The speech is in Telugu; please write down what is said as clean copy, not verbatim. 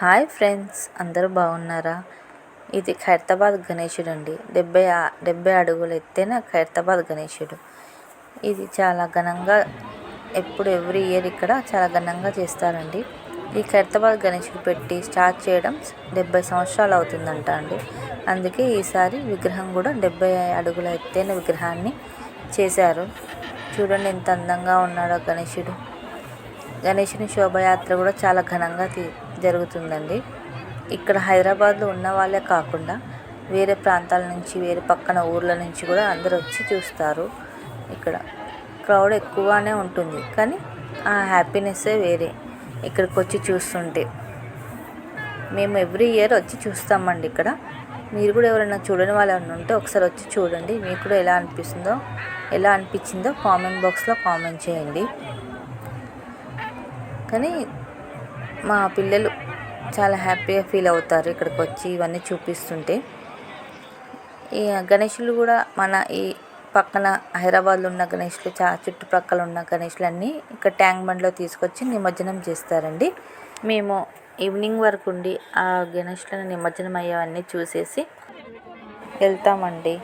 హాయ్ ఫ్రెండ్స్, అందరూ బాగున్నారా? ఇది ఖైరతాబాద్ గణేశుడు అండి. 70 అడుగులు ఎత్తైన ఖైరతాబాద్ గణేశుడు. ఇది చాలా ఘనంగా ఎవ్రీ ఇయర్ ఇక్కడ చాలా ఘనంగా చేస్తారండి. ఈ ఖైరతాబాద్ గణేశుడు పెట్టి స్టార్ట్ చేయడం 70 సంవత్సరాలు అవుతుందంట అండి. అందుకే ఈసారి విగ్రహం కూడా 70 అడుగుల ఎత్తైన విగ్రహాన్ని చేశారు. చూడండి ఎంత అందంగా ఉన్నాడో గణేశుడు. గణేశుని శోభయాత్ర కూడా చాలా ఘనంగా జరుగుతుందండి. ఇక్కడ హైదరాబాద్లో ఉన్న వాళ్ళే కాకుండా వేరే ప్రాంతాల నుంచి, వేరే పక్కన ఊర్ల నుంచి కూడా అందరూ వచ్చి చూస్తారు. ఇక్కడ క్రౌడ్ ఎక్కువగానే ఉంటుంది, కానీ ఆ హ్యాపీనెస్సే వేరే ఇక్కడికి వచ్చి చూస్తుంటే. మేము ఎవ్రీ ఇయర్ వచ్చి చూస్తామండి ఇక్కడ. మీరు కూడా ఎవరైనా చూడని వాళ్ళు ఎవరైనా ఉంటే ఒకసారి వచ్చి చూడండి. మీకు కూడా ఎలా అనిపించిందో కామెంట్ బాక్స్లో కామెంట్ చేయండి. కానీ మా పిల్లలు చాలా హ్యాపీగా ఫీల్ అవుతారు ఇక్కడికి వచ్చి ఇవన్నీ చూపిస్తుంటే. ఈ గణేషులు కూడా మన ఈ పక్కన హైదరాబాద్లో ఉన్న గణేషులు, చుట్టుప్రక్కల ఉన్న గణేషులన్నీ ఇక్కడ ట్యాంక్ బండ్లో తీసుకొచ్చి నిమజ్జనం చేస్తారండి. మేము ఈవినింగ్ వరకు ఉండి ఆ గణేషులను నిమజ్జనం అయ్యేవన్నీ చూసేసి వెళ్తామండి.